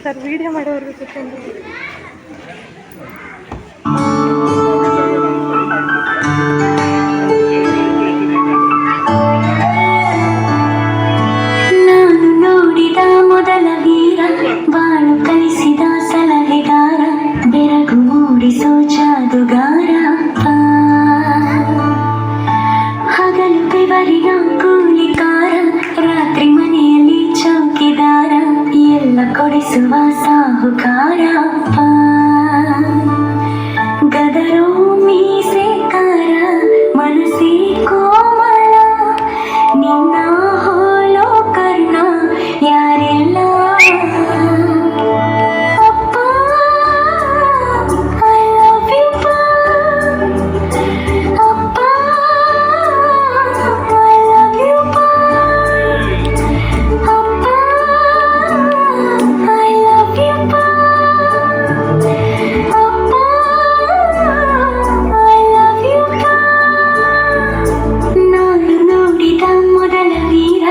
Sir video ಮಾಡೋರು ಕೂತ್ಕೊಂಡು ನಾನು ನೋಡಿದ ಮೊದಲ ವೀರ, ಬಾಳು ಕಲಿಸಿದ ಸಲಹೆಗಾರ, ಬೆರಗು ಮೂಡಿಸೋ ಜಾದುಗಾರ. ಹಗಲು ಬೆವರಿನ ಕೂಲಿಕಾರ, ರಾತ್ರಿ ಮನೆಯಲ್ಲಿ ಚೌಕಿದಾರ, ಎಲ್ಲ ಕೊಡಿಸುವ ಸಾಹುಕಾರ. ಗದರೋ ಮೀಸೆಕಾರ, ಮನಸ್ಸೇ ಕೋಮಳ, ನಿನ್ನ ಹೋಲೋ ಕರ್ಣ ಯಾರಿಲ್ಲ. ಅಪ್ಪ ಐ ಲವ್ ಯು ಪಾ, ಅಪ್ಪ ಐ ಲವ್ ಯು ಪಾ, ಅಪ್ಪ ಐ ಲವ್ ಯು ಪಾ, ಅಪ್ಪ ಐ ಲವ್ ಯು ಪಾ. ನಾನು ನೋಡಿದ ಮೊದಲ ವೀರ,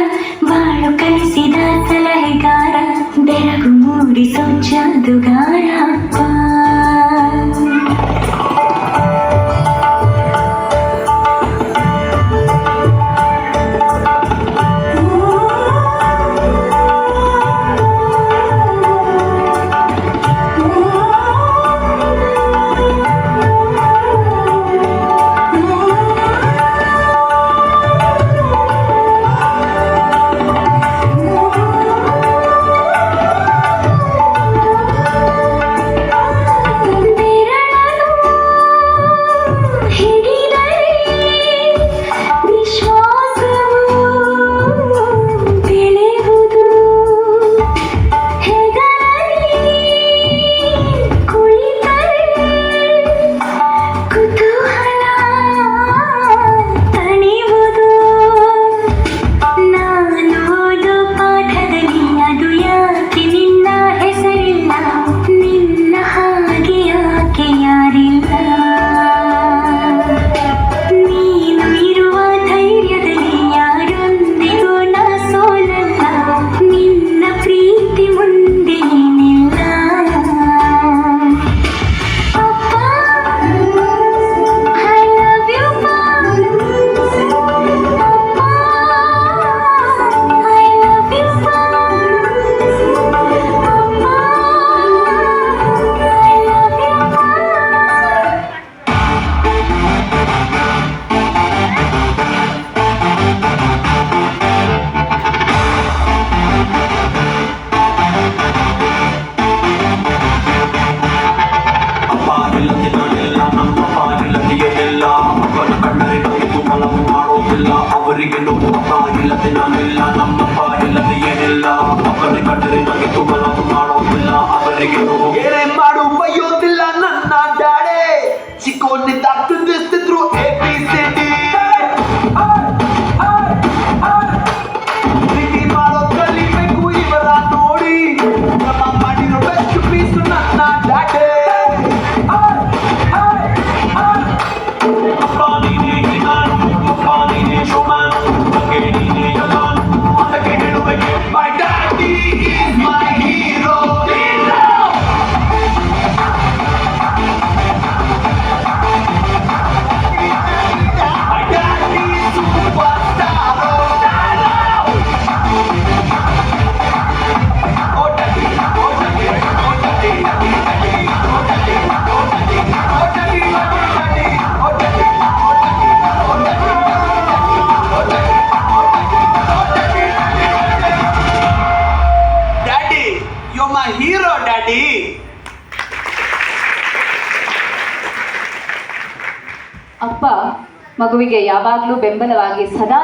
ಬಾಳು ಕಲಿಸಿದ ಸಲಹೆಗಾರ, ಬೆರಗು ಮೂಡಿಸೋ ಜಾದುಗಾರ. ಅವರಿಗೆ ನೋಡಪ್ಪ ಇಲ್ಲದೆ ನಾನಿಲ್ಲ, ನಮ್ಮಪ್ಪ ಇಲ್ಲದೆ ಏನಿಲ್ಲ. ಅವರೇ ಕಂಡರೆ ನನಗೆ ತುಮಲವು ಮಾಡೋದಿಲ್ಲ, ಅವರಿಗೆ ಏನೇ ಮಾಡು ಬಯ್ಯೋದಿಲ್ಲ ನನ್ನ ಡ್ಯಾಡೆ. ಚಿಕ್ಕೋನಿದ್ದಾಗ್ತಿದ್ರು ABCD ಪ್ರೀತಿ ಮಾಡೋ ಕಲಿಬೇಕು ಇವರ ನೋಡಿ, ನಮ್ಮ ಮಾಡಿರೋ ಬೆಸ್ಟ್ ಪೀಸು ನನ್ನ ಡ್ಯಾಡೆ. ಅಪ್ಪ ನೀನೇ ನಾನು, ಅಪ್ಪ ನೀನೇ ಶೋಮಾನ್, ಬಗ್ಗೆ ನೀನೇ ಎಲ್ಲಾನ್, ಅದಕ್ಕೆ ಹೇಳುವೆಗೆ my daddy is my hero. My daddy is superstar. Oh daddy, oh daddy, oh daddy, daddy, daddy, oh daddy, oh daddy, oh daddy, daddy, oh daddy, oh daddy, oh daddy, oh daddy, daddy, you're my hero, daddy. ಅಪ್ಪ ಮಗುವಿಗೆ ಯಾವಾಗಲೂ ಬೆಂಬಲವಾಗಿ ಸದಾ